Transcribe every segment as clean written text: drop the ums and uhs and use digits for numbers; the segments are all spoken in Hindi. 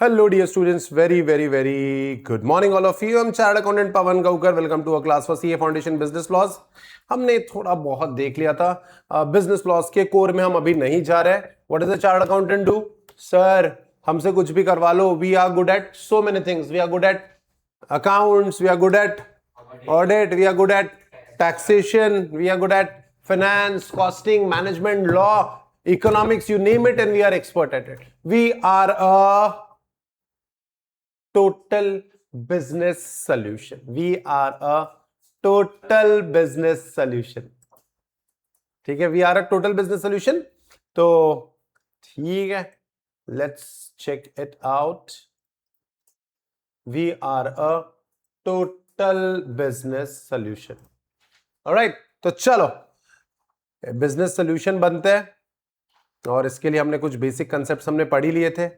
Hello dear students, very good morning all of you. I'm Chartered Accountant Pawan Gaukar. Welcome to a class for CA Foundation Business Laws. हमने थोड़ा बहुत देख लिया था बिजनेस लॉस के कोर में, हम अभी नहीं जा रहे. What does a chartered accountant do? Sir, हमसे कुछ भी करवा लो. We are good at so many things. We are good at accounts, we are good at audit, we are good at taxation, we are good at finance, costing, management, law, economics, you name it, and we are expert at it. We are a total business solution. We are a total business solution. ठीक है, we are a total business solution. तो ठीक है, let's check it out. We are a total business solution. Alright, तो चलो बिजनेस सोल्यूशन बनते हैं, और इसके लिए हमने कुछ बेसिक कंसेप्ट्स हमने पढ़ ही लिए थे,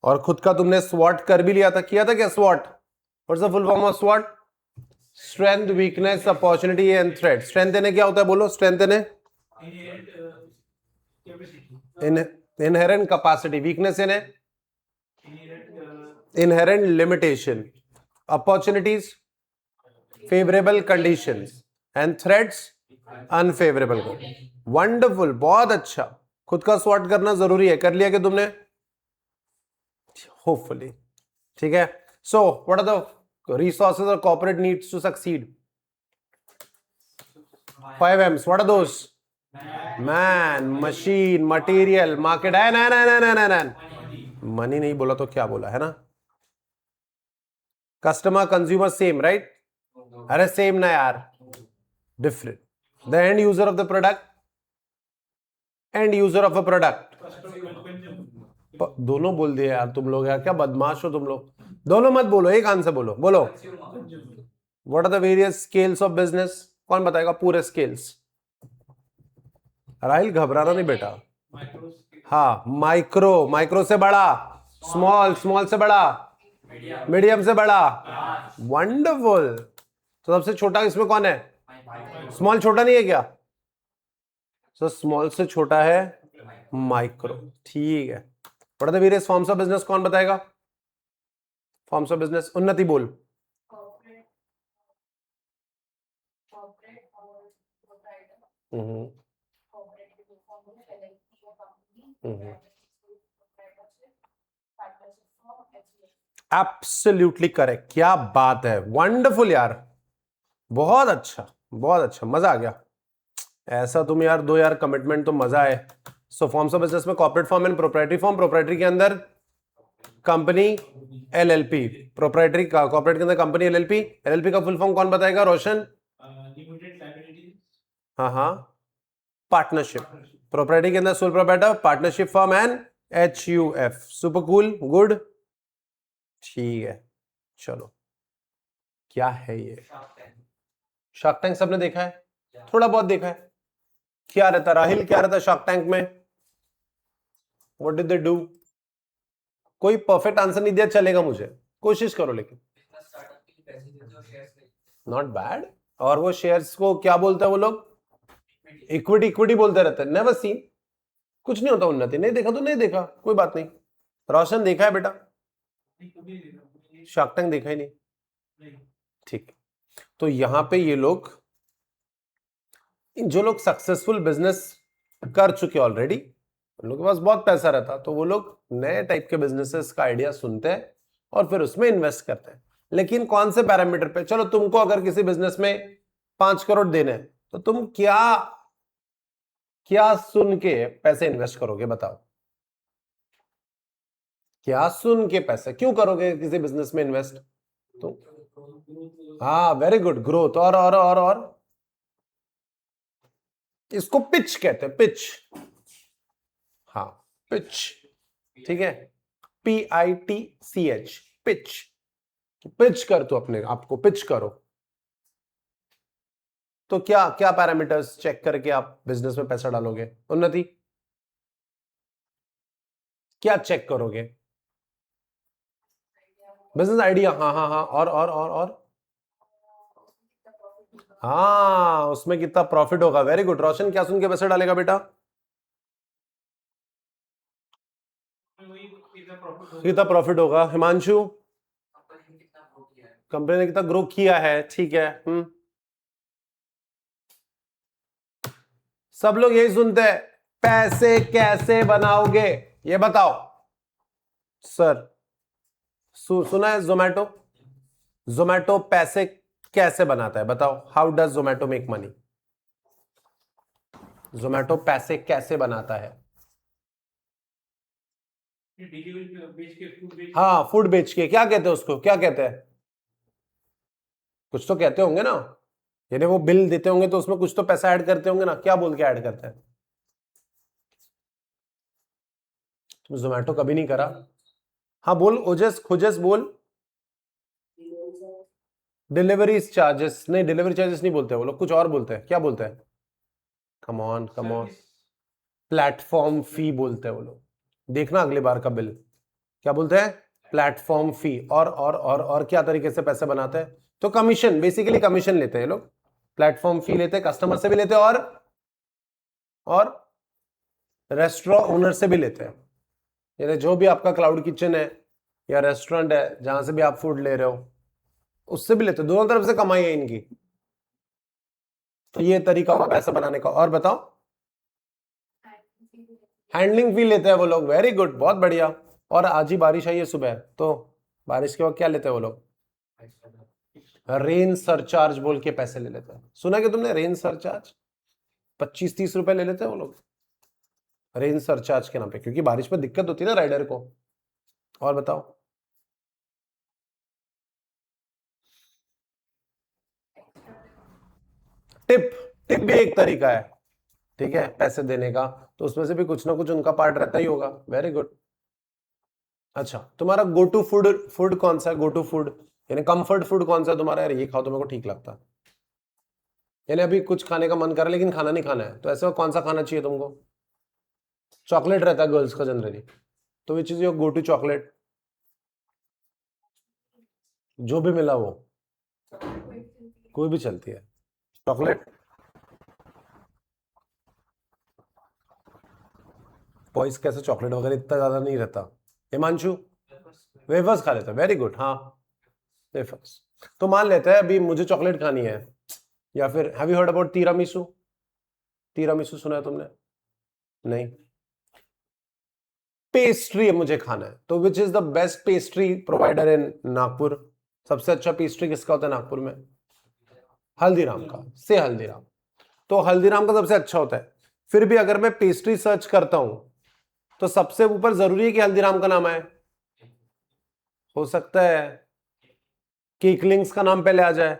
और खुद का तुमने स्वॉट कर भी लिया था. किया था क्या स्वॉट? What's the full form of स्वॉट? Strength, weakness, opportunity and threat. Strength इन्हें क्या होता है, बोलो. स्ट्रेंथ इन्हें इनहेरेंट कैपेसिटी, वीकनेस इन्हें inherent limitation, opportunities favourable conditions and threats unfavourable. Wonderful, बहुत अच्छा. खुद का स्वॉट करना जरूरी है. कर लिया कि तुमने? होपफुली. ठीक है. So what are the resources और corporate needs to succeed? 5 M's. What are those? Man, machine, material, market. है ना ना ना ना ना. मनी नहीं बोला तो क्या बोला है ना? Customer, consumer same, right? अरे सेम ना यार, different. The end user of the product, and user of a product. दोनों बोल दिए यार तुम लोग. यार क्या बदमाश हो तुम लोग. दोनों मत बोलो, एक आंसर बोलो. बोलो. What are the various scales of business? कौन बताएगा पूरे स्केल्स? राहिल घबराना नहीं बेटा. हाँ, माइक्रो, माइक्रो से बड़ा. स्मॉल, स्मॉल से बड़ा. मीडियम से बड़ा. वंडरफुल. तो सबसे छोटा इसमें कौन है? स्मॉल. छोटा नहीं है क्या? तो स्मॉल से छोटा है माइक्रो. ठीक है. What are the various forms of business? कौन बताएगा फॉर्म्स ऑफ बिजनेस? उन्नति बोल. Absolutely correct. क्या बात है, वंडरफुल यार, बहुत अच्छा, बहुत अच्छा. मजा आ गया. ऐसा तुम यार दो यार कमिटमेंट, तो मजा है. सो फॉर्म्स ऑफ बिजनेस में corporate form and proprietary form. Proprietary के अंदर कंपनी, एलएलपी. प्रोप्राइटरी का कॉर्पोरेट के अंदर कंपनी, एलएलपी. एलएलपी का फुल फॉर्म कौन बताएगा? रोशन. हाँ हाँ, पार्टनरशिप. प्रोप्राइटरी के अंदर sole proprietor, partnership form and HUF. Super cool, good. ठीक है. चलो, क्या है ये? शार्क टैंक सबने देखा है? थोड़ा बहुत देखा है. क्या रहता राहिल, क्या रहता शार्क टैंक में? What did they do? कोई परफेक्ट आंसर नहीं दिया चलेगा, मुझे कोशिश करो. लेकिन नॉट बैड. और वो शेयर्स को क्या बोलते हैं वो लोग? इक्विटी. इक्विटी बोलते रहते हैं. Never seen. कुछ नहीं होता. उन्नति नहीं देखा तो नहीं देखा, कोई बात नहीं. रोशन देखा है बेटा? शार्क टैंक देखा ही नहीं. ठीक. तो यहां पे ये लोग, जो लोग सक्सेसफुल बिजनेस कर चुके ऑलरेडी, उन लोगों के पास बहुत पैसा रहता, तो वो लोग नए टाइप के बिजनेसेस का आइडिया सुनते हैं और फिर उसमें इन्वेस्ट करते हैं. लेकिन कौन से पैरामीटर पे? चलो, तुमको अगर किसी बिजनेस में 5 करोड़ देने हैं, तो तुम क्या क्या सुन के पैसे इन्वेस्ट करोगे? बताओ. क्या सुन के पैसे क्यों करोगे किसी बिजनेस में इन्वेस्ट? तो हाँ, वेरी गुड, ग्रोथ. और इसको पिच कहते हैं. पिच. हाँ, पिच. ठीक है. PITCH. पिच. पिच कर, तो अपने आप को पिच करो. तो क्या क्या पैरामीटर्स चेक करके आप बिजनेस में पैसा डालोगे? उन्नति, क्या चेक करोगे? Business idea. हाँ हाँ हाँ. और हाँ, उसमें कितना प्रॉफिट होगा. Very good. रोशन, क्या सुन के पैसे डालेगा बेटा? कितना प्रॉफिट होगा हिमांशु? कंपनी ने कितना ग्रो किया है, ठीक है। सब लोग यही सुनते हैं, पैसे कैसे बनाओगे ये बताओ सर। सुना है जोमेटो? जोमेटो पैसे कैसे बनाता है बताओ, how does Zomato make money? Zomato पैसे कैसे बनाता है? हाँ, फूड बेच के। क्या कहते हैं उसको, क्या कहते हैं? कुछ तो कहते होंगे ना, यानी वो बिल देते होंगे तो उसमें कुछ तो पैसा ऐड करते होंगे ना, क्या बोल के ऐड करते हैं? तुम जोमेटो कभी नहीं करा? हाँ बोल ओजस, खुजस बोल। डिलीवरी चार्जेस नहीं, डिलीवरी चार्जेस नहीं बोलते वो लोग, कुछ और बोलते हैं। क्या बोलते हैं? Come on come on. Platform fee बोलते हैं वो लोग, देखना अगली बार का बिल। क्या बोलते हैं? Platform fee. और क्या तरीके से पैसे बनाते हैं? तो कमीशन, बेसिकली कमीशन लेते हैं लोग। प्लेटफॉर्म फी लेते हैं, कस्टमर से भी लेते हैं और रेस्टोरेंट ओनर से भी लेते हैं। यानी जो भी आपका क्लाउड किचन है या रेस्टोरेंट है जहां से भी आप फूड ले रहे हो उससे भी लेते हैं, दोनों तरफ से कमाई है इनकी। तो ये तरीका होगा पैसा बनाने का। और बताओ? हैंडलिंग फी लेते हैं वो लोग, वेरी गुड, बहुत बढ़िया। और आज ही बारिश आई है सुबह, तो बारिश के वक्त क्या लेते हैं वो लोग? रेन सरचार्ज बोल के पैसे ले लेते हैं। सुना कि तुमने रेन सरचार्ज? 25-30 रुपए ले लेते हैं वो लोग रेन सरचार्ज के नाम पे, क्योंकि बारिश में दिक्कत होती है ना राइडर को। और बताओ? टिप, टिप भी एक तरीका है, ठीक है, पैसे देने का। तो उसमें से भी कुछ ना कुछ उनका पार्ट रहता ही होगा, वेरी गुड। अच्छा, तुम्हारा गो टू फूड फूड कौन सा है? गो टू फूड यानी कंफर्ट फूड कौन सा है तुम्हारा? यार ये खाओ तो मेरे को ठीक लगता है, यानी अभी कुछ खाने का मन कर रहा है लेकिन खाना नहीं खाना है, तो ऐसा कौन सा खाना चाहिए तुमको? चॉकलेट रहता है गर्ल्स का जनरली, तो which is your go to chocolate? जो भी मिला वो, कोई भी चलती है चॉकलेट। बॉयज कैसे चॉकलेट वगैरह इतना ज्यादा नहीं रहता। हिमांशु? वेफर्स खा लेता है, वेरी गुड, हाँ वेफर्स। तो मान लेते हैं अभी मुझे चॉकलेट खानी है, या फिर हैव यू हर्ड अबाउट तीरामिसू? तीरामिसू सुना है तुमने? नहीं। पेस्ट्री मुझे खाना है, तो which is the best pastry provider in Nagpur? सबसे अच्छा पेस्ट्री किसका होता है नागपुर में? हल्दीराम का, से हल्दीराम। तो हल्दीराम का सबसे अच्छा होता है। फिर भी अगर मैं पेस्ट्री सर्च करता हूं तो सबसे ऊपर जरूरी है कि हल्दीराम का नाम आए? हो सकता है केकलिंग्स का नाम पहले आ जाए,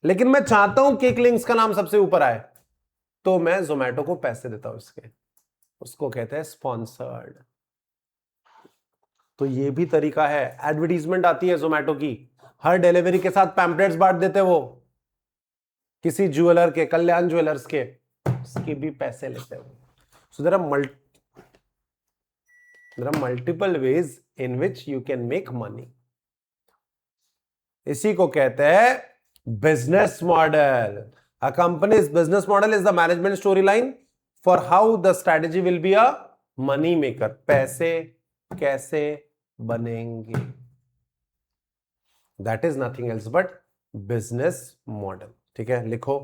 लेकिन मैं चाहता हूं केकलिंग्स का नाम सबसे ऊपर आए, तो मैं जोमेटो को पैसे देता हूं इसके, उसको कहते हैं स्पॉन्सर्ड। तो ये भी तरीका है। एडवर्टीजमेंट आती है जोमेटो की, हर डिलीवरी के साथ पैम्पलेट्स बांट देते वो, किसी ज्वेलर के, कल्याण ज्वेलर्स के, उसके भी पैसे लेते हैं। So there are multiple ways in which you can make money. इसी को कहते हैं business model. A company's business model is the management story line for how the strategy will be a money maker. पैसे कैसे बनेंगे, that is nothing else but business model. ठीक है, लिखो।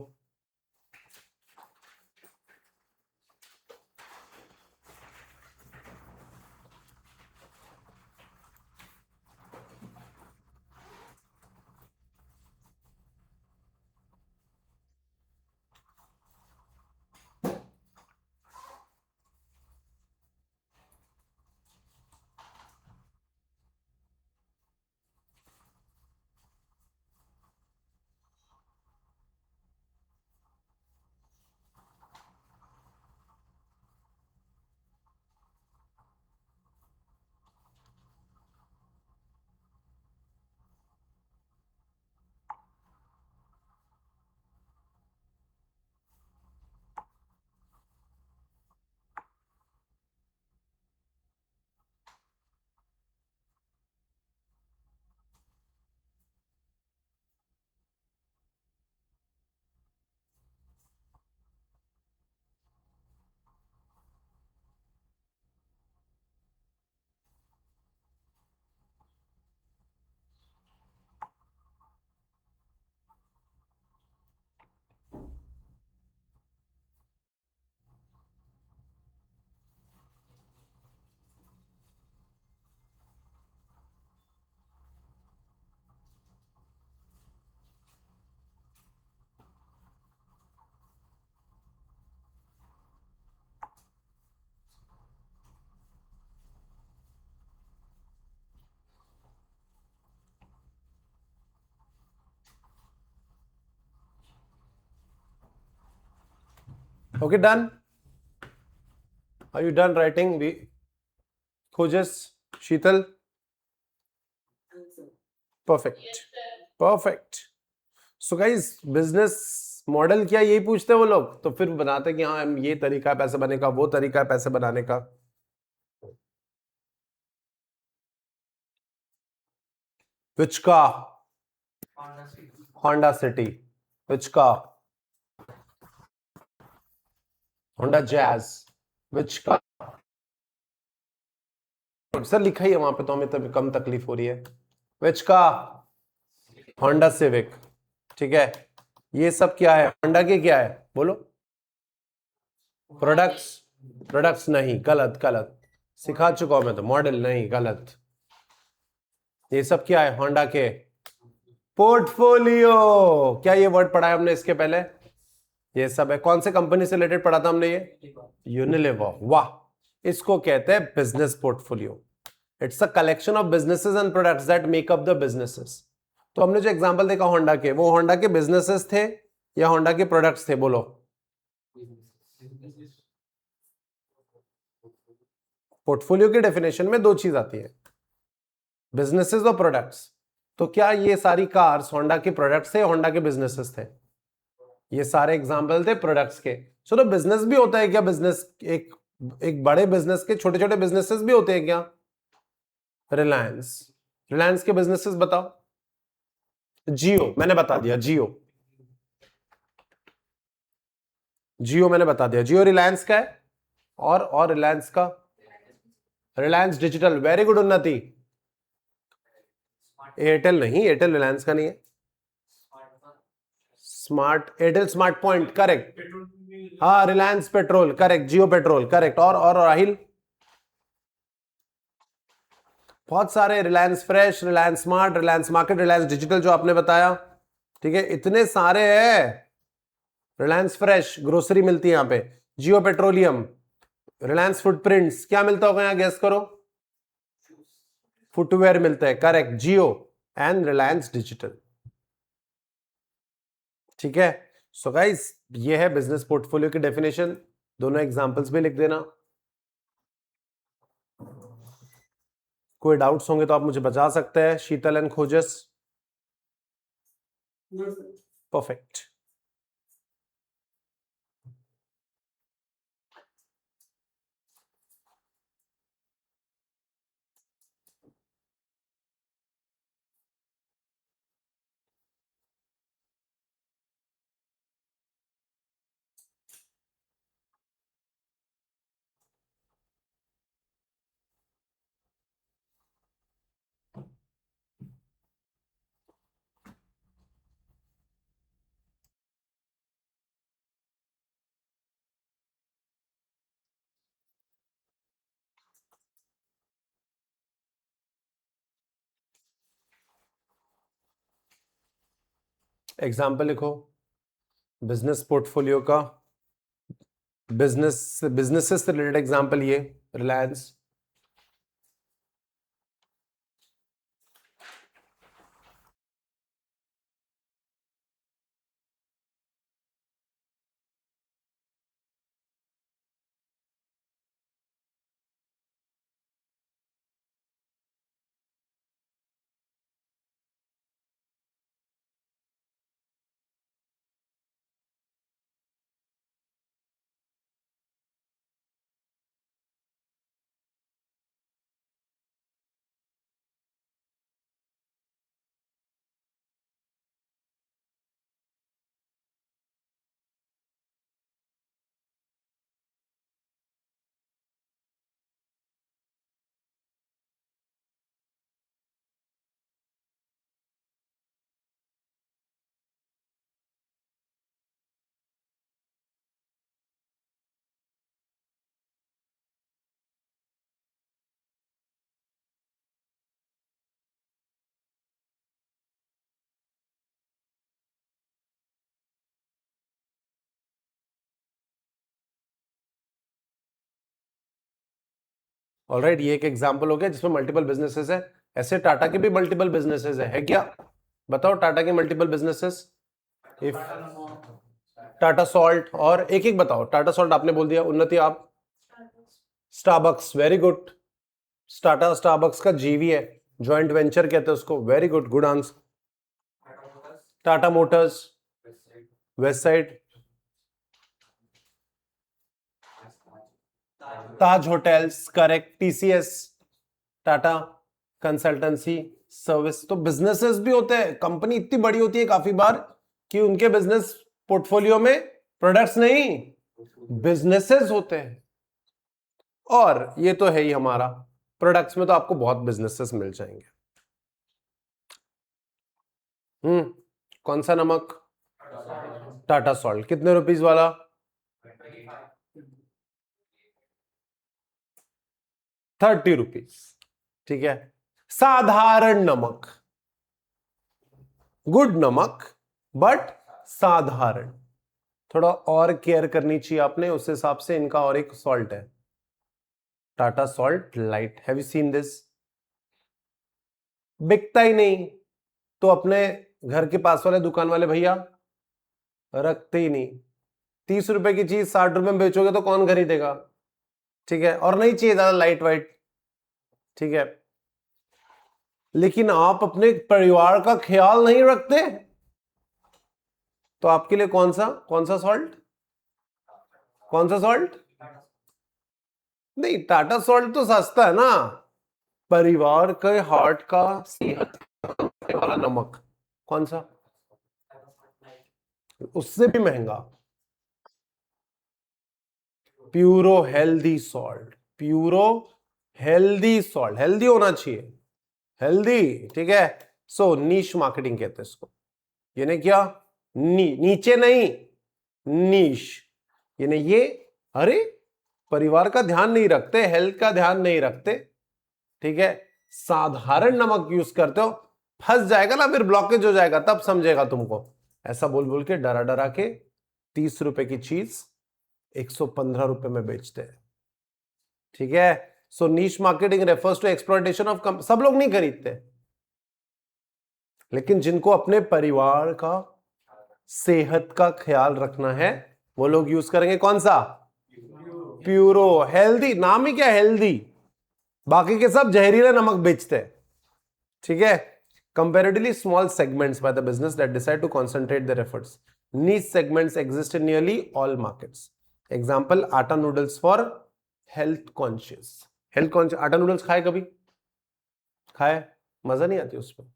Okay, done. Are you done writing? Khojas, Sheetal? Perfect. Perfect. So guys, business model क्या यही पूछते हैं वो लोग, तो फिर बनाते कि हाँ हम ये तरीका है पैसे बनाने का, वो तरीका है पैसे बनाने का. Which car? Honda City. Which car? Honda Jazz. Which car? Sir लिखा ही है वहां पे, तो हमें तब कम तकलीफ हो रही है. Which car? Honda Civic. ठीक है. ये सब क्या है? होंडा के क्या है बोलो? प्रोडक्ट्स. प्रोडक्ट्स नहीं, गलत गलत. सिखा चुका हूं मैं तो. मॉडल नहीं, गलत. ये सब क्या है? होंडा के पोर्टफोलियो. क्या ये वर्ड पढ़ा है हमने इसके पहले? ये सब है. कौन से कंपनी से रिलेटेड पढ़ा था हमने ये? यूनिलीवर. वाह. इसको कहते हैं business portfolio. It's a collection of businesses and products that make up the businesses. तो हमने जो एग्जांपल देखा होंडा के, वो होंडा के बिजनेसेस थे या होंडा के प्रोडक्ट्स थे? बोलो. पोर्टफोलियो की डेफिनेशन में दो चीज आती है, बिजनेसेस और प्रोडक्ट्स. तो क्या ये सारी कार्स होंडा के प्रोडक्ट्स थे, होंडा के बिजनेसेस थे? ये सारे एग्जांपल थे प्रोडक्ट्स के. चलो बिजनेस भी होता है क्या? बिजनेस एक बड़े बिजनेस के छोटे छोटे बिजनेसेस भी होते हैं क्या? रिलायंस. रिलायंस के बिजनेसेस बताओ. जियो मैंने बता दिया. जियो मैंने बता दिया. जियो रिलायंस का है. और रिलायंस का रिलायंस डिजिटल. वेरी गुड उन्नति. एयरटेल नहीं, एयरटेल रिलायंस का नहीं है. Smart Airtel smart point correct. हाँ रिलायंस पेट्रोल करेक्ट. जियो पेट्रोल करेक्ट. और राहिल? बहुत सारे. Reliance fresh, Reliance smart, Reliance market, Reliance digital जो आपने बताया. ठीक है, इतने सारे हैं. रिलायंस फ्रेश ग्रोसरी मिलती है यहां पे. जियो पेट्रोलियम. रिलायंस फुटप्रिंट्स क्या मिलता होगा यहां? गेस करो. फुटवेयर मिलता है. Correct. Jio and Reliance digital. ठीक है. सो गाइस, ये है बिजनेस पोर्टफोलियो की डेफिनेशन. दोनों एग्जांपल्स भी लिख देना. कोई डाउट्स होंगे तो आप मुझे बता सकते हैं. शीतल एंड खोजस. परफेक्ट. एग्जाम्पल लिखो बिजनेस पोर्टफोलियो का. बिजनेसेस से रिलेटेड एग्जाम्पल ये रिलायंस. ऑलराइट, ये एक एग्जांपल हो गया जिसमें मल्टीपल बिजनेसेस है. ऐसे टाटा के भी मल्टीपल बिजनेसेस है क्या? बताओ टाटा के multiple businesses. If Tata salt, और एक एक बताओ। टाटा सॉल्ट आपने बोल दिया, उन्नति आप? Starbucks, very good. Tata Starbucks का जीवी है, जॉइंट वेंचर कहते हैं उसको, very good, good answer. Tata motors, Westside. Taj hotels, correct. TCS, Tata consultancy service. तो बिजनेसेस भी होते हैं, कंपनी इतनी बड़ी होती है काफी बार कि उनके बिजनेस पोर्टफोलियो में प्रोडक्ट्स नहीं, बिजनेसेस होते हैं। और ये तो है ही हमारा, प्रोडक्ट्स में तो आपको बहुत बिजनेसेस मिल जाएंगे। कौन सा नमक? टाटा सॉल्ट। कितने रुपीस वाला? 30 रुपीज। ठीक है। साधारण नमक, गुड नमक बट साधारण, थोड़ा और केयर करनी चाहिए आपने, उस हिसाब से इनका और एक सॉल्ट है, Tata salt light. Have you seen this? बिकता ही नहीं तो अपने घर के पास वाले दुकान वाले भैया रखते ही नहीं। 30 रुपए की चीज 60 रुपए में बेचोगे तो कौन खरीदेगा? ठीक है, और नहीं चाहिए ज्यादा लाइट वाइट। ठीक है, लेकिन आप अपने परिवार का ख्याल नहीं रखते तो आपके लिए कौन सा सॉल्ट? कौन सा सॉल्ट? नहीं, टाटा सॉल्ट तो सस्ता है ना, परिवार के हार्ट का सेहत वाला नमक कौन सा? उससे भी महंगा, furrow healthy salt. Furrow healthy salt, healthy होना चाहिए, हेल्दी। ठीक है, सो नीश मार्केटिंग कहते हैं इसको। यानी क्या? नीचे नहीं, नीश। यानी ये, अरे परिवार का ध्यान नहीं रखते, हेल्थ का ध्यान नहीं रखते, ठीक है, साधारण नमक यूज करते हो, फंस जाएगा ना, फिर ब्लॉकेज हो जाएगा, तब समझेगा तुमको। ऐसा बोल बोल के डरा डरा के 30 रुपए की चीज 115 रुपए में बेचते हैं। ठीक है, so niche marketing refers to exploitation of, सब लोग नहीं खरीदते, लेकिन जिनको अपने परिवार का सेहत का ख्याल रखना है वो लोग यूज करेंगे। कौन सा? Furrow healthy. नाम ही क्या, हेल्दी। बाकी के सब जहरीले नमक बेचते हैं। ठीक है, comparatively small segments by the business that decide to concentrate their efforts. Niche segments exist in nearly all markets. Example, आटा noodles for health conscious. Health conscious आटा नूडल्स खाए कभी? खाए? मजा नहीं आती उसमें,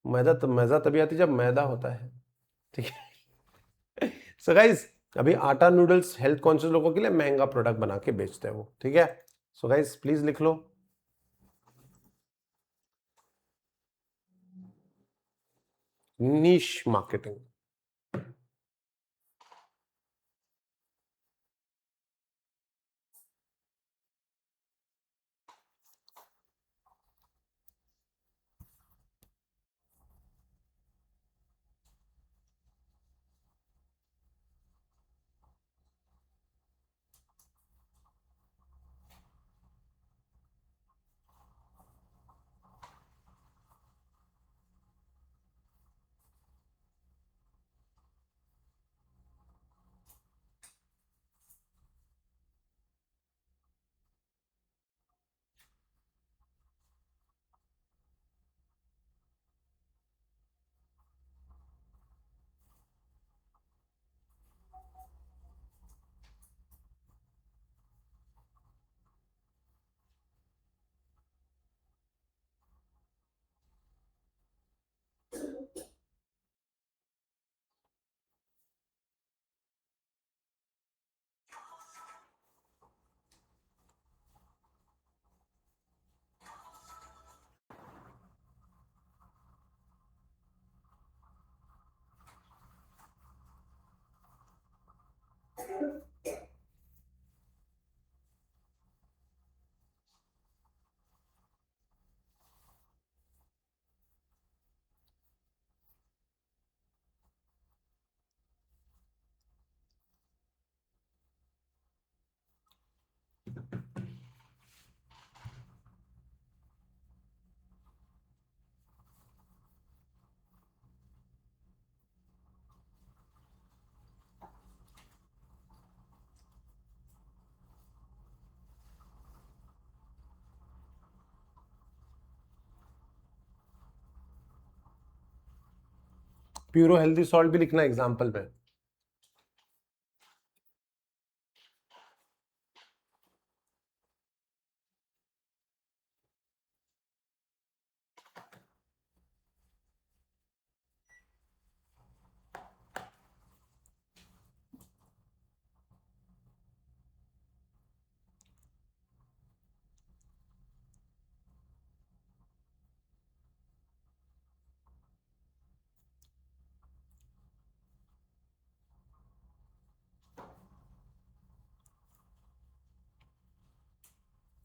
मजा तभी आती जब मैदा होता है। ठीक है, सो गाइस अभी आटा नूडल्स हेल्थ कॉन्शियस लोगों के लिए महंगा प्रोडक्ट बना के बेचते हैं वो। ठीक है, सो गाइस प्लीज लिख लो, नीश मार्केटिंग। प्यूरो हेल्दी सॉल्ट भी लिखना एग्जाम्पल में।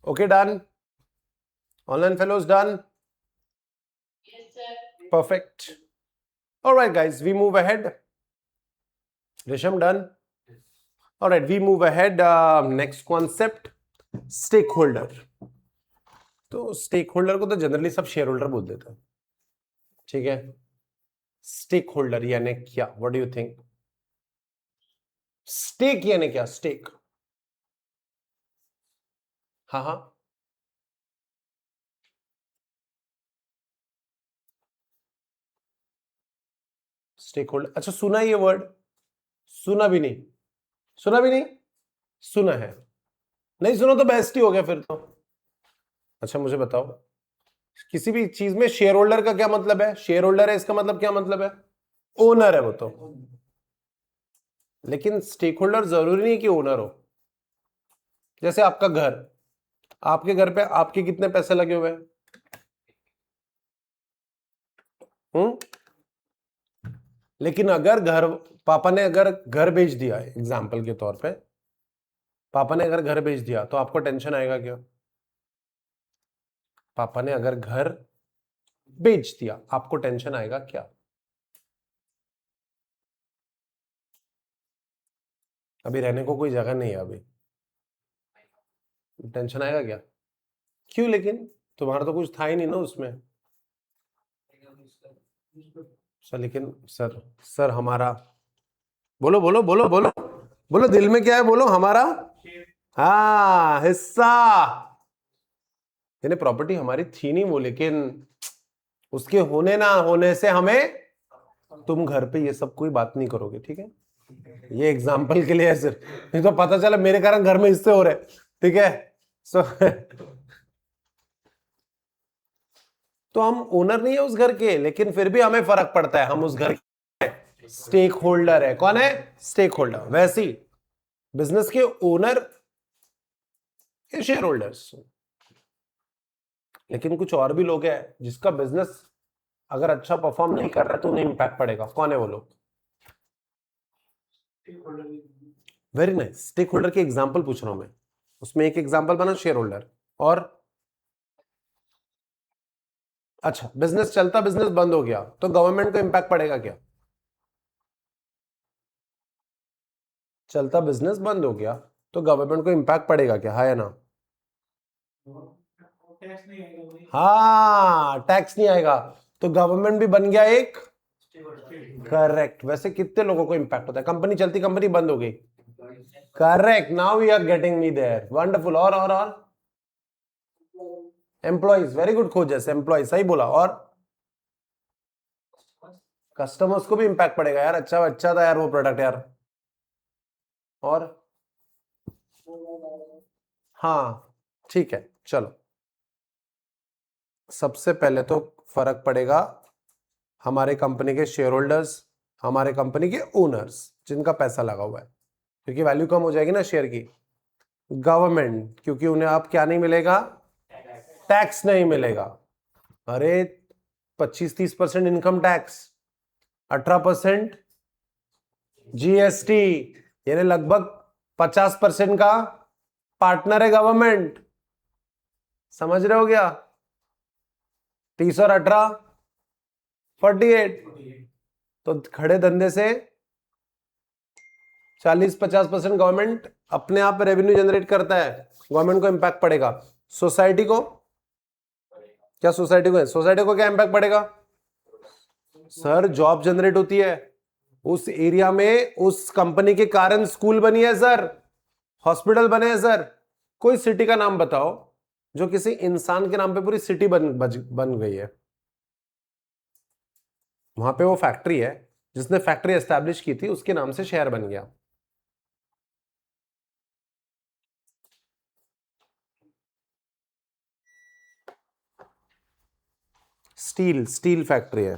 Okay, done. Online fellows done. Yes, sir. Perfect. All right, guys, we move ahead. Risham done. All right, we move ahead. Next concept, stakeholder. तो स्टेक होल्डर को तो जनरली सब शेयर होल्डर बोल देते हैं, ठीक है। स्टेक होल्डर यानी क्या? What do you think? Stake यानी क्या? स्टेक, हाँ हाँ, स्टेक होल्डर। अच्छा, सुना ये वर्ड? सुना भी नहीं? सुना भी नहीं? सुना है? नहीं सुना तो बेस्ट ही हो गया फिर तो। अच्छा मुझे बताओ, किसी भी चीज में शेयर होल्डर का क्या मतलब है? शेयर होल्डर है, इसका मतलब क्या मतलब है? ओनर है वो तो। लेकिन स्टेक होल्डर जरूरी नहीं कि ओनर हो। जैसे आपका घर, आपके घर पे आपके कितने पैसे लगे हुए हैं? लेकिन अगर घर, पापा ने अगर घर बेच दिया, एग्जाम्पल के तौर पे पापा ने अगर घर बेच दिया तो आपको टेंशन आएगा क्या? पापा ने अगर घर बेच दिया आपको टेंशन आएगा क्या? अभी रहने को कोई जगह नहीं है, अभी टेंशन आएगा क्या? क्यों? लेकिन तुम्हारा तो कुछ था ही नहीं ना उसमें। सर लेकिन सर हमारा, बोलो बोलो बोलो बोलो बोलो, दिल में क्या है बोलो? हमारा, हाँ, हिस्सा। यानी प्रॉपर्टी हमारी थी नहीं वो, लेकिन उसके होने ना होने से हमें, तुम घर पे ये सब कोई बात नहीं करोगे, ठीक है? ये एग्जाम्पल के लिए है सिर्फ, नहीं तो पता चला मेरे कारण घर में हिस्से हो रहे, ठीक है? सो तो हम ओनर नहीं है उस घर के, लेकिन फिर भी हमें फर्क पड़ता है, हम उस घर के स्टेक होल्डर है। कौन है? Stake holder. वैसे ही बिजनेस के ओनर के शेयर होल्डर्स। लेकिन कुछ और भी लोग हैं जिसका बिजनेस अगर अच्छा परफॉर्म नहीं कर रहा तो उन्हें इंपैक्ट पड़ेगा। कौन है वो लोग? Very nice. स्टेक होल्डर के एग्जाम्पल पूछ रहा हूं मैं, उसमें एक एग्जाम्पल बना शेयर होल्डर। और अच्छा, बिजनेस चलता, बिजनेस बंद हो गया तो गवर्नमेंट को इंपैक्ट पड़ेगा क्या? चलता बिजनेस बंद हो गया तो गवर्नमेंट को इंपैक्ट पड़ेगा क्या? हाँ या ना? हाँ, टैक्स नहीं आएगा तो गवर्नमेंट भी बन गया एक, करेक्ट। वैसे कितने लोगों को इंपैक्ट होता है? कंपनी चलती, कंपनी बंद हो गई, correct. Now we are getting me there, wonderful. और एम्प्लॉइज, वेरी गुड खोज, जैसे एम्प्लॉइज, सही बोला। और कस्टमर्स को भी इंपैक्ट पड़ेगा यार, अच्छा अच्छा था यार वो प्रोडक्ट यार। और हाँ, ठीक है, चलो। सबसे पहले तो फर्क पड़ेगा हमारे कंपनी के शेयर होल्डर्स, हमारे कंपनी के ओनर्स जिनका पैसा लगा हुआ है, क्योंकि वैल्यू कम हो जाएगी ना शेयर की। गवर्नमेंट, क्योंकि उन्हें अब क्या नहीं मिलेगा? टैक्स नहीं मिलेगा। अरे 25-30% इनकम टैक्स, 18% जीएसटी, यानी लगभग 50% का पार्टनर है गवर्नमेंट। समझ रहे हो क्या? 30 और 18 48, तो खड़े धंधे से 40-50% गवर्नमेंट अपने आप रेवेन्यू जनरेट करता है, गवर्नमेंट को इंपैक्ट पड़ेगा। सोसाइटी को क्या? सोसाइटी को क्या इंपैक्ट पड़ेगा? सर जॉब जनरेट होती है उस एरिया में, उस कंपनी के कारण स्कूल बनी है सर, हॉस्पिटल बने हैं सर। कोई सिटी का नाम बताओ जो किसी इंसान के नाम पे पूरी सिटी बन गई है। वहां पे वो फैक्ट्री है, जिसने फैक्ट्री एस्टैब्लिश की थी उसके नाम से शहर बन गया। स्टील फैक्ट्री है।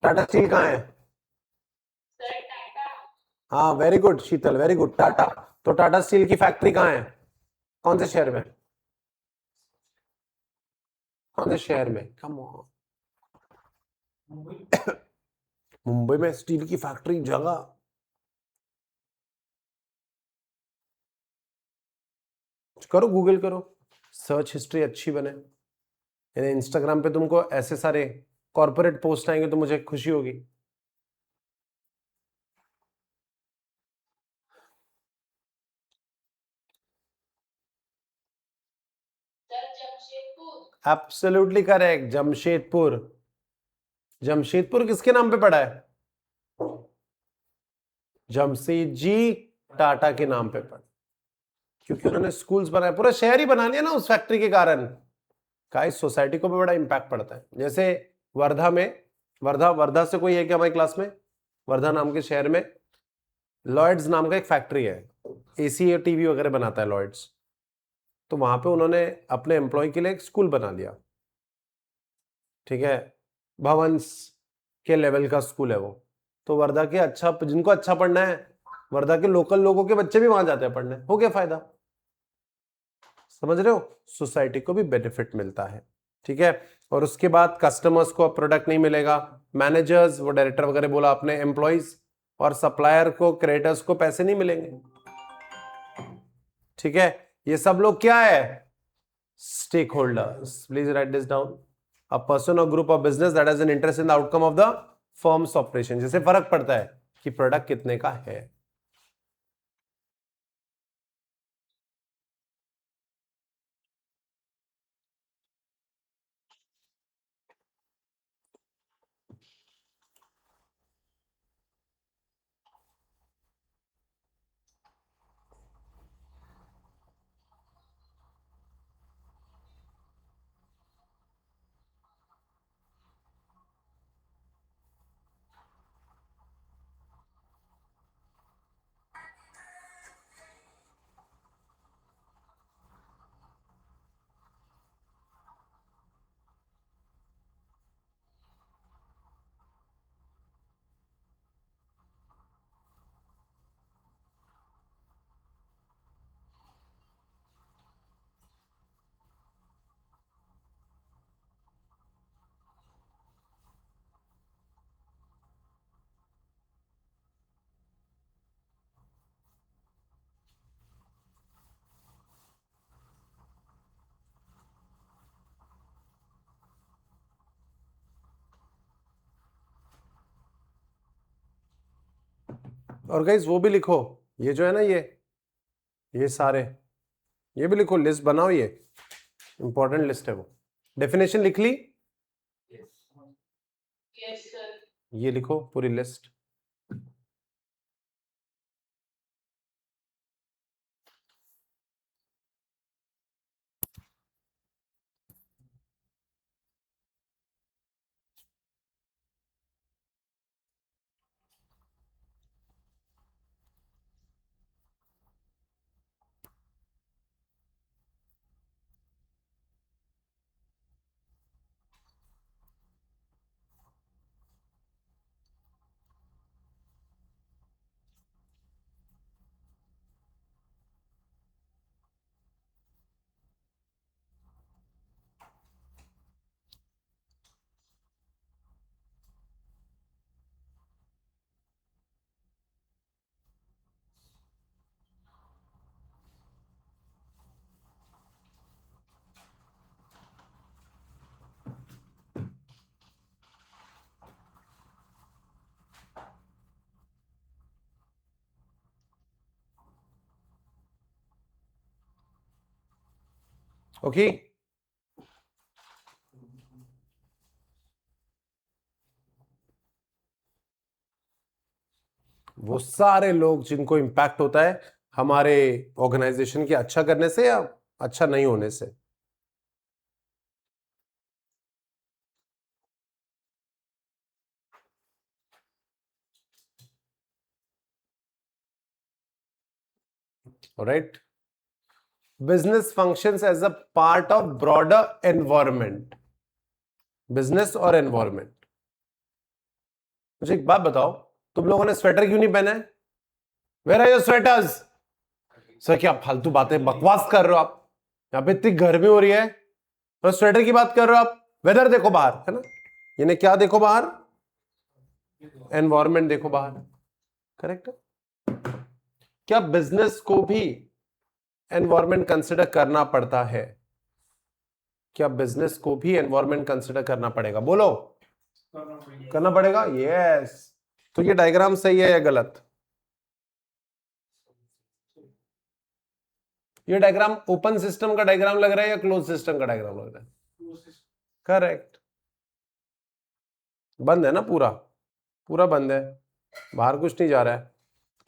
टाटा स्टील कहाँ है? Sir, Tata. हाँ वेरी गुड शीतल, वेरी गुड। टाटा, तो टाटा स्टील की फैक्ट्री कहाँ है? कौन से शहर में? कौन से शहर में? Come on. मुंबई में स्टील की फैक्ट्री जगह? करो, गूगल करो, सर्च हिस्ट्री अच्छी बने। यानी इंस्टाग्राम पे तुमको ऐसे सारे कॉर्पोरेट पोस्ट आएंगे तो मुझे खुशी होगी। Sir, Jamshedpur. Absolutely correct, Jamshedpur. Jamshedpur किसके नाम पे पड़ा है? जमशेदजी टाटा के नाम पे पड़ा, क्योंकि उन्होंने स्कूल्स बनाए, पूरा शहर ही बना लिया ना उस फैक्ट्री के कारण। का इस सोसाइटी को भी बड़ा इंपैक्ट पड़ता है। जैसे वर्धा में, वर्धा से कोई है क्या हमारी क्लास में? वर्धा नाम के शहर में लॉयड्स नाम का एक फैक्ट्री है, एसी या टीवी वगैरह बनाता है लॉयड्स। तो वहां पे उन्होंने अपने एम्प्लॉय के लिए एक स्कूल बना लिया, ठीक है, भवंस के लेवल का स्कूल है वो। तो वर्धा के जिनको अच्छा पढ़ना है, वर्धा के लोकल लोगों के बच्चे भी वहां जाते हैं पढ़ने। हो गया फायदा, समझ रहे हो? सोसाइटी को भी बेनिफिट मिलता है, ठीक है। और उसके बाद कस्टमर्स को अब प्रोडक्ट नहीं मिलेगा, मैनेजर्स, वो डायरेक्टर वगैरह बोला आपने, एम्प्लॉइज और सप्लायर को, क्रेडिटर्स को पैसे नहीं मिलेंगे, ठीक है। ये सब लोग क्या है? Stakeholders. Please write this down. A person और group of business that has an interest in the outcome of the firm's operation. जैसे फर्क पड़ता है कि प्रोडक्ट कितने का है। और गाइस वो भी लिखो, ये जो है ना, ये सारे, ये भी लिखो, लिस्ट बनाओ, ये इंपॉर्टेंट लिस्ट है वो। डेफिनेशन लिख ली? Yes, sir. ये लिखो पूरी लिस्ट। ओके, वो सारे लोग जिनको इम्पैक्ट होता है हमारे ऑर्गेनाइजेशन के अच्छा करने से या अच्छा नहीं होने से। Right. Business functions as a part of broader environment. Business और एनवायरमेंट. मुझे एक बात बताओ, तुम लोगों ने स्वेटर क्यों नहीं पहना है? Where are your sweaters? Sir क्या फालतू बातें बकवास कर रहे हो आप? यहाँ पे इतनी गर्मी हो रही है और स्वेटर की बात कर रहे हो आप? वेदर देखो बाहर, है ना? यानी क्या देखो बाहर? एनवायरमेंट देखो बाहर. करेक्ट है. क्या बिजनेस को भी एनवायरमेंट कंसिडर करना पड़ता है? क्या बिजनेस को भी एनवायरमेंट कंसिडर करना पड़ेगा? बोलो. करना पड़ेगा. यस. तो ये डायग्राम सही है या गलत? ये डायग्राम ओपन सिस्टम का डायग्राम लग रहा है या क्लोज सिस्टम का डायग्राम लग रहा है? करेक्ट. बंद है ना, पूरा पूरा बंद है, बाहर कुछ नहीं जा रहा है.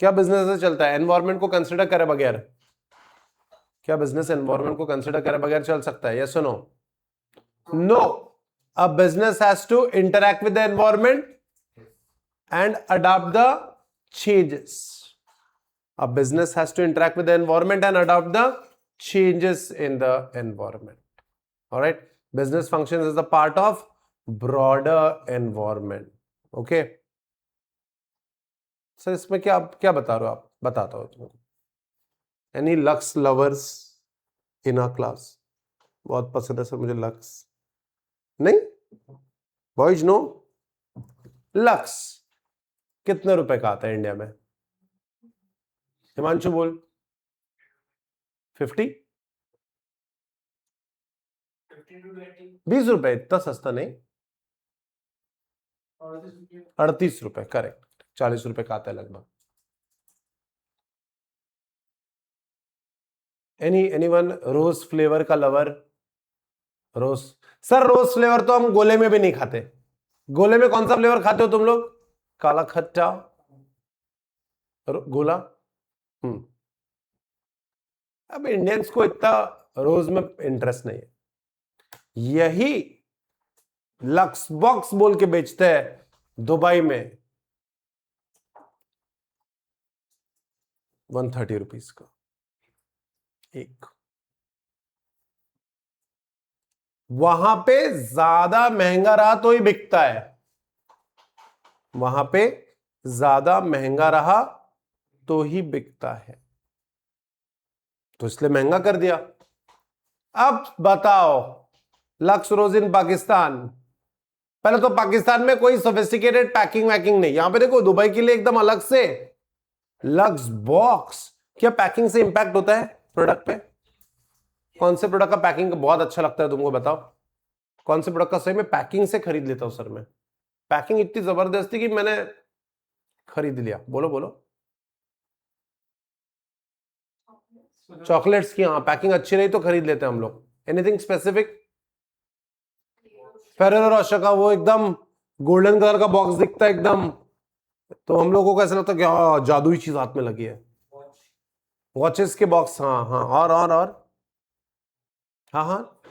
क्या बिजनेस से चलता है एनवायरमेंट को कंसिडर करे बगैर? क्या बिजनेस एनवायरमेंट को कंसिडर करे बगैर चल सकता है? यस और no? No. A business has to interact with the environment and adopt the changes. A business has to interact with the environment and adopt the changes in the environment. All right. Business functions as a part of broader environment. Okay. Sir इसमें क्या क्या बता रहे हो आप? बताता हूँ तुमको. Any Lux lovers in our class? बहुत पसंद है सर मुझे लक्स. नहीं? Boys no? लक्स कितने रुपए का आता है इंडिया में? हिमांशु बोल. 50? 20 रुपए. इतना सस्ता नहीं. 38 रुपए. करेक्ट. 40 रुपए का आता है लगभग. एनीवन रोज फ्लेवर का लवर? रोज. सर रोज फ्लेवर तो हम गोले में भी नहीं खाते. गोले में कौन सा फ्लेवर खाते हो तुम लोग? काला खट्टा गोला. अब इंडियंस को इतना रोज में इंटरेस्ट नहीं है. यही लक्स बॉक्स बोल के बेचते हैं दुबई में 130 रुपीज का एक. वहां पे ज्यादा महंगा रहा तो ही बिकता है. वहां पे ज्यादा महंगा रहा तो ही बिकता है, तो इसलिए महंगा कर दिया. अब बताओ लक्स रोज इन पाकिस्तान. पहले तो पाकिस्तान में कोई सोफिस्टिकेटेड पैकिंग वैकिंग नहीं. यहां पे देखो दुबई के लिए एकदम अलग से लक्स बॉक्स. क्या पैकिंग से इंपैक्ट होता है प्रोडक्ट पे? कौन से प्रोडक्ट का पैकिंग बहुत अच्छा लगता है तुमको? बताओ कौन से प्रोडक्ट का सही में पैकिंग से खरीद लेता हूं सर मैं. पैकिंग इतनी जबरदस्त थी कि मैंने खरीद लिया. बोलो बोलो. चॉकलेट्स की हाँ पैकिंग अच्छी रही तो खरीद लेते हैं हम लोग. Anything specific? फेरेरो रोशर का वो एकदम गोल्डन कलर का बॉक्स दिखता है एकदम, तो हम लोगों को ऐसा लगता है कि जादुई चीज हाथ में लगी है. वॉचेस के बॉक्स. हाँ हाँ. और हाँ हाँ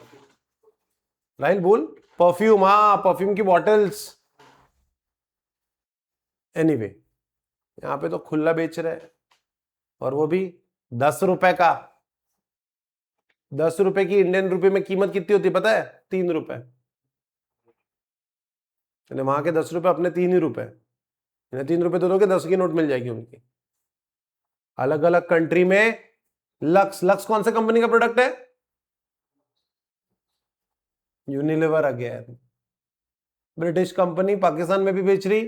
राइल बोल. परफ्यूम. हाँ परफ्यूम की बॉटल्स. एनीवे यहां पे तो खुला बेच रहे हैं और वो भी 10 रुपए का. 10 रुपए की इंडियन रुपए में कीमत कितनी होती है पता है? 3 रुपए. वहां के 10 रुपए अपने 3 ही रुपए. 3 रुपए तो दोगे 10 की नोट मिल जाएगी उनकी. अलग अलग कंट्री में लक्स कौन से कंपनी का प्रोडक्ट है? Unilever again. British company Pakistan में भी बेच रही,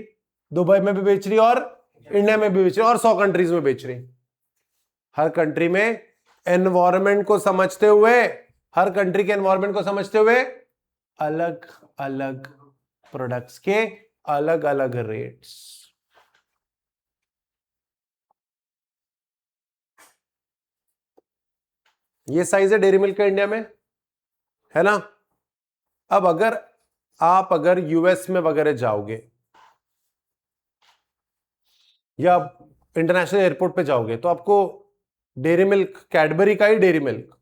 दुबई में भी बेच रही और इंडिया में भी बेच रही और 100 कंट्रीज में बेच रही. हर कंट्री में एनवायरमेंट को समझते हुए, हर कंट्री के एनवायरमेंट को समझते हुए अलग अलग प्रोडक्ट्स के अलग अलग रेट्स. ये साइज है डेयरी मिल्क का इंडिया में, है ना? अब अगर यूएस में वगैरह जाओगे या इंटरनेशनल एयरपोर्ट पे जाओगे तो आपको डेयरी मिल्क, कैडबरी का ही dairy milk.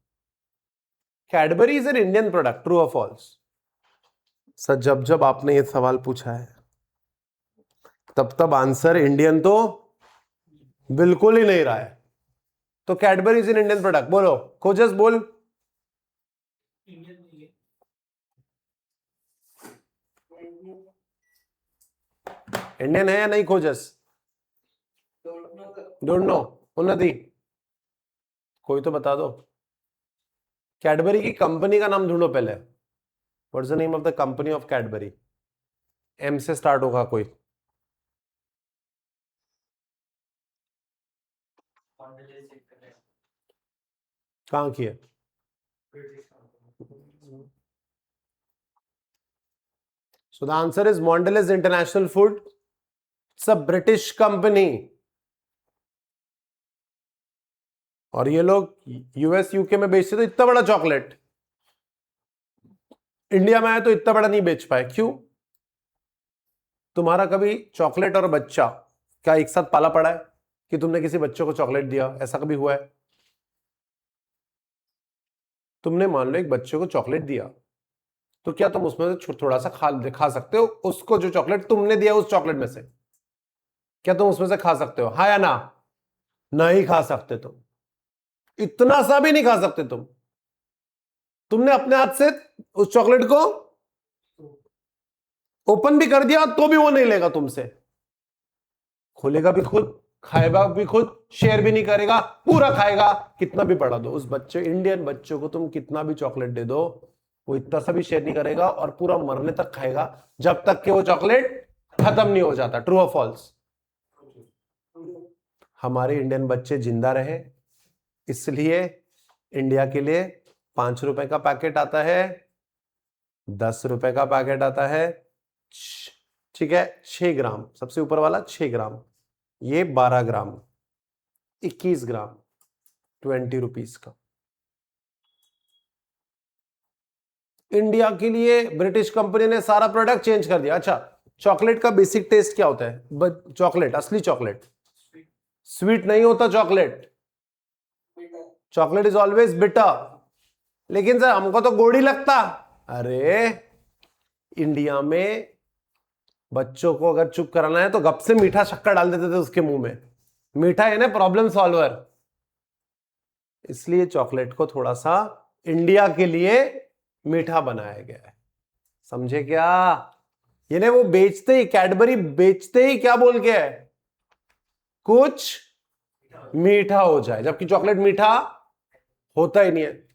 Cadbury is an Indian product. True और फॉल्स? सर जब आपने ये सवाल पूछा है तब आंसर इंडियन तो बिल्कुल ही नहीं रहा है. तो Cadbury is in Indian product, बोलो खोजस बोल। इंडियन है या नहीं खोजस? Don't know. उन्नति कोई तो बता दो। कैडबरी की कंपनी का नाम ढूंढो पहले। What is the name of the company of Cadbury? M से स्टार्ट होगा कोई। कहां की है? So the answer is Mondelez International Food. It's a British company. और ये लोग यूएस यूके में बेचते तो इतना बड़ा चॉकलेट, इंडिया में आए तो इतना बड़ा नहीं बेच पाए। क्यों? तुम्हारा कभी चॉकलेट और बच्चा क्या एक साथ पाला पड़ा है कि तुमने किसी बच्चे को चॉकलेट दिया? ऐसा कभी हुआ है? तुमने मान लो एक बच्चे को चॉकलेट दिया तो क्या तुम उसमें से थोड़ा सा खा सकते हो? उसको जो चॉकलेट तुमने दिया उस चॉकलेट में से क्या तुम उसमें से खा सकते हो? हाँ या ना? नहीं खा सकते तुम, इतना सा भी नहीं खा सकते तुम। तुमने अपने हाथ से उस चॉकलेट को ओपन भी कर दिया तो भी वो नहीं लेगा तुमसे, खोलेगा भी खुद, खाएगा भी खुद, शेयर भी नहीं करेगा, पूरा खाएगा। कितना भी पड़ा दो उस बच्चे, इंडियन बच्चों को तुम कितना भी चॉकलेट दे दो, वो इतना सा भी शेयर नहीं करेगा और पूरा मरने तक खाएगा जब तक कि वो चॉकलेट खत्म नहीं हो जाता। ट्रू और फॉल्स? हमारे इंडियन बच्चे जिंदा रहे इसलिए इंडिया के लिए 5 रुपए का पैकेट आता है, 10 रुपए का पैकेट आता है, ठीक है, 6 ग्राम, सबसे ऊपर वाला 6 ग्राम, ये 12 ग्राम, 21 ग्राम, 20 रुपीस का। इंडिया के लिए ब्रिटिश कंपनी ने सारा प्रोडक्ट चेंज कर दिया। अच्छा, चॉकलेट का बेसिक टेस्ट क्या होता है? चॉकलेट, असली चॉकलेट स्वीट नहीं होता। Chocolate is always bitter. लेकिन सर हमको तो गोड़ी लगता। अरे इंडिया में बच्चों को अगर चुप कराना है तो गप से मीठा शक्कर डाल देते थे उसके मुंह में। मीठा है ना प्रॉब्लम सॉल्वर। इसलिए चॉकलेट को थोड़ा सा इंडिया के लिए मीठा बनाया गया है। समझे क्या? यानी वो बेचते ही, कैडबरी बेचते ही क्या बोल के है? कुछ मीठा हो जाए, जबकि चॉकलेट मीठा होता ही नहीं है।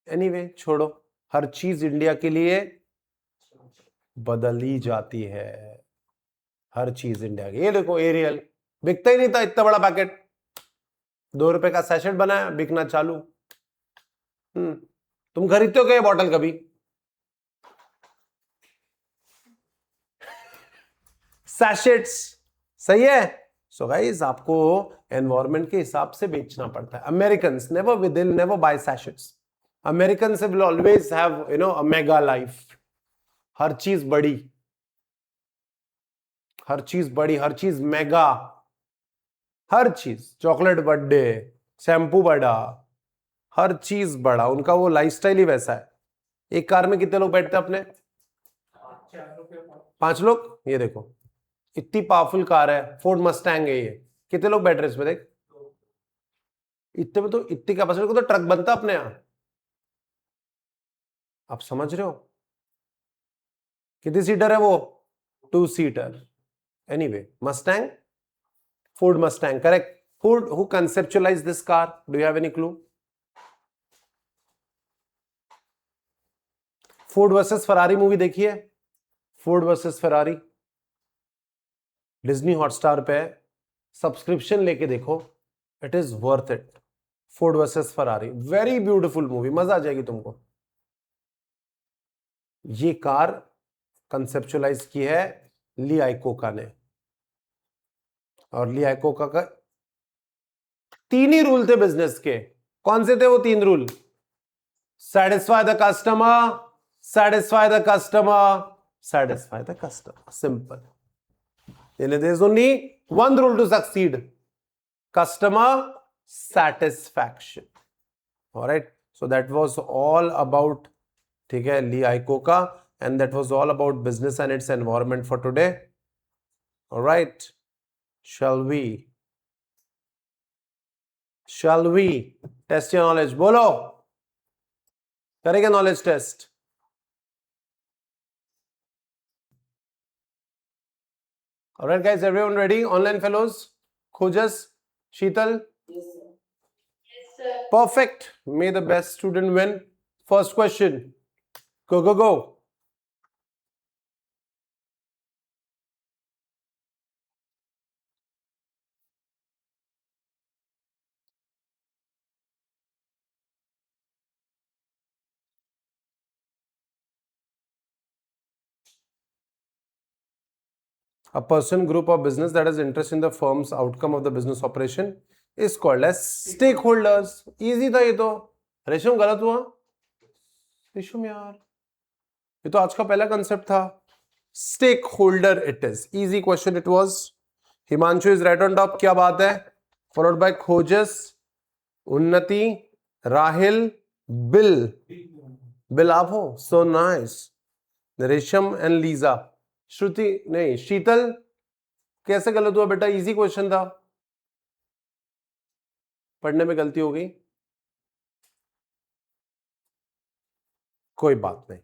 एनीवे छोड़ो, हर चीज इंडिया के लिए बदली जाती है। हर चीज इंडिया की। ये देखो एरियल बिकता ही नहीं था, इतना बड़ा पैकेट 2 रुपए का सैशेट बनाया, बिकना चालू। तुम खरीदते हो क्या ये बॉटल कभी? सैशेट्स, सही है। सो गाइस आपको एनवायरनमेंट के हिसाब से बेचना पड़ता है। Americans never buy sachets. Americans will always have a mega life. हर चीज बड़ी, हर चीज बड़ी, हर चीज मेगा, हर चीज। चॉकलेट बर्थडे, शैम्पू बड़ा, हर चीज बड़ा। उनका वो लाइफस्टाइल ही वैसा है। एक कार में कितने लोग बैठते हैं अपने? 5 लोग। ये देखो इतनी पावरफुल कार है, फोर्ड मस्टैंग है ये। कितने लोग बैठ रहे हैं इसमें? देख, इतने में तो इतनी कैपेसिटी को तो ट्रक बनता अपने यहां। आप समझ रहे हो? कितनी सीटर है वो? 2 seater. Anyway Mustang, Ford Mustang, correct. Food, who conceptualized this car? Do you have any clue? Ford versus Ferrari movie देखी है? Ford versus Ferrari Disney Hotstar पे, सब्सक्रिप्शन लेके देखो, it is worth it. Ford versus Ferrari, very beautiful movie, मजा आ जाएगी तुमको। ये कार कंसेप्चुलाइज की है ली आइकोका ने। और ली आइकोका का 3 ही रूल थे बिजनेस के। कौन से थे वो 3 rule? satisfy the customer, satisfy the customer, satisfy the customer. Simple. There's only one rule to succeed: customer satisfaction. All right. So that was all about, ठीक है, ली आइकोका, and that was all about business and its environment for today. All right. Shall we Shall we test your knowledge? बोलो, करेंगे knowledge test? Alright guys, everyone ready? Online fellows, Khojas, Sheetal, Yes, sir. perfect. May the best student win. First question. Go, go, go. A person, group, or business that has interest in the firm's outcome of the business operation is called as stakeholders. Easy था ये तो. रेशम गलत हुआ? रेशम यार, ये तो आज का पहला कंसेप्ट था. Stakeholder it is. Easy question it was. Himanshu is right on top. क्या बात है? Followed by Khojas, Unnati, Rahil, Bill. Bill आप हो? So nice. रेशम एंड लीजा. श्रुति नहीं, शीतल कैसे गलत हुआ बेटा? इजी क्वेश्चन था, पढ़ने में गलती हो गई, कोई बात नहीं.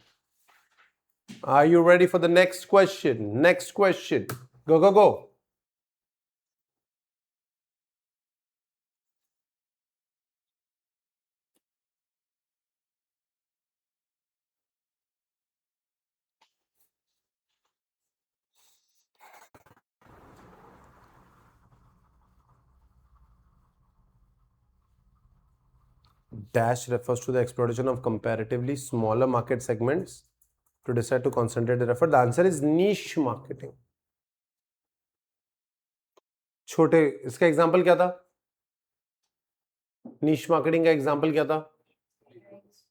Are you ready for the next question? Next question, go go go. Dash refers to the exploitation of comparatively smaller market segments to decide to concentrate their effort. The answer is niche marketing. छोटे, इसका एग्जांपल क्या था? niche marketing का एग्जांपल क्या था?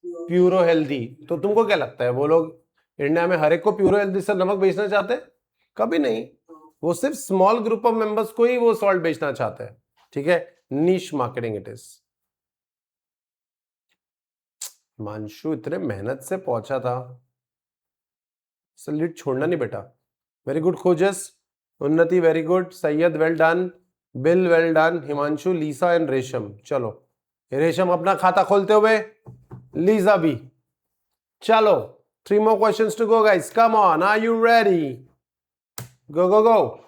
Furrow healthy. तो तुमको क्या लगता है, वो लोग इंडिया में हर एक को प्यूरो हेल्दी से नमक बेचना चाहते हैं? कभी नहीं. वो सिर्फ स्मॉल ग्रुप ऑफ मेंबर्स को ही वो सॉल्ट बेचना चाहते हैं. ठीक है, niche marketing it is. मांशु इतने मेहनत से पहुंचा था, लीड छोड़ना नहीं बेटा. Very good Khojas. Unnati very good. Syed well done. Bill well done. Himanshu, Lisa and Resham. चलो, रेशम अपना खाता खोलते हुए, लीजा भी. चलो, 3 more questions to go guys. Come on, are you ready? Go go go.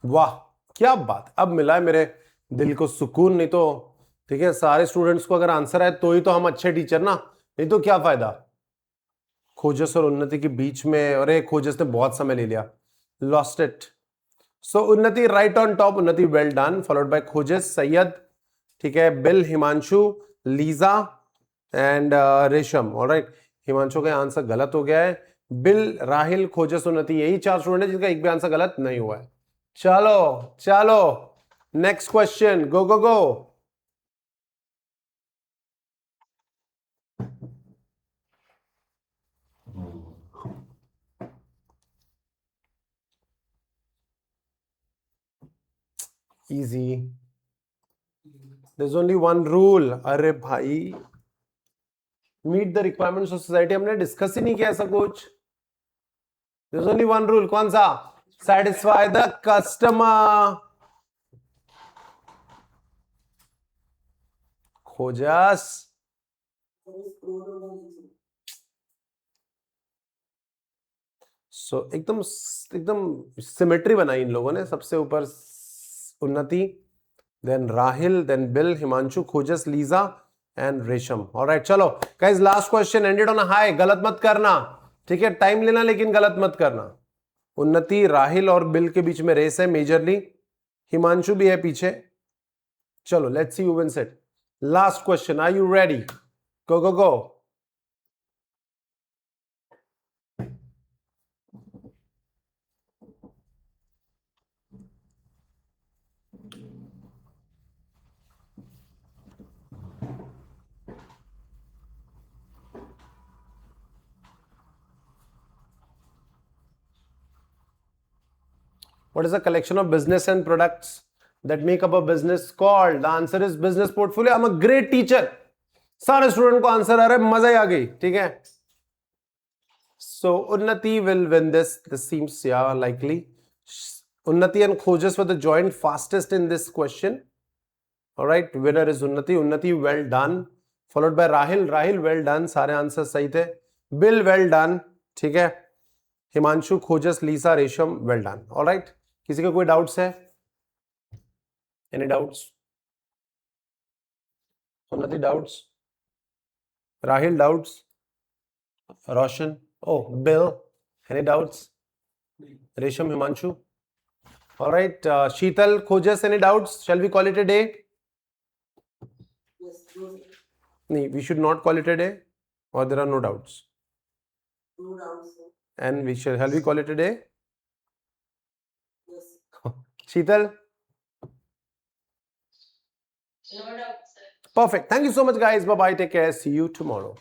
वाह, क्या बात. अब मिला है मेरे दिल को सुकून. नहीं तो ठीक है, सारे स्टूडेंट्स को अगर आंसर है तो ही तो हम अच्छे टीचर ना, नहीं तो क्या फायदा. खोजस और उन्नति के बीच में, अरे खोजस ने बहुत समय ले लिया, lost it. So Unnati right on top. Unnati well done. Followed by Khojas, Syed, ठीक है, Bill, Himanshu, Lisa and Resham. Alright, Himanshu का आंसर गलत हो गया है. बिल, राहिल, खोजस, उन्नति, यही 4 स्टूडेंट है जिनका एक भी आंसर गलत नहीं हुआ है. चलो चलो, next question. Go go go. Easy. There's only one rule. अरे भाई, meet the requirements of society हमने डिस्कस ही नहीं किया ऐसा कुछ. There's only one rule. कौन सा? Satisfy the customer. खोजस, सो एकदम सिमेट्री बनाई इन लोगों ने. सबसे ऊपर Unnati, then Rahil, then Bill, Himanshu, Khojas, Lisa and Resham. Alright, चलो guys, last question. Ended on a high. गलत मत करना, ठीक है, टाइम लेना लेकिन गलत मत करना. उन्नति, राहिल और बिल के बीच में रेस है मेजरली. हिमांशु भी है पीछे. चलो, let's see who wins it. Last question. Are you ready? Go go go. What is a collection of business and products that make up a business called? The answer is business portfolio. I'm a great teacher. सारे स्टूडेंट को आंसर आ रहा है, मजा ही आ गई. ठीक है. So Unnati will win this. This seems likely. Unnati and Khojas were the joint fastest in this question. All right, winner is Unnati. Unnati, well done. Followed by Rahil. Rahil, well done. सारे आंसर सही थे. Bill, well done. ठीक है. हिमांशु, खोजस, लीसा, रेशम, well done. All right. किसी का कोई डाउट्स है? Any doubts? Unnati, doubts? Rahil, doubts? Roshan? Oh, Bill, any doubts? Resham, Himanshu? All right, Sheetal, Khojas, any doubts? Shall we call it a day? Yes, no, No, we should not call it a day, or there are no doubts. no doubt, sir. And shall we call it a day? Yes. Sheetal? No doubt, sir. Perfect. Thank you so much, guys. Bye-bye. Take care. See you tomorrow.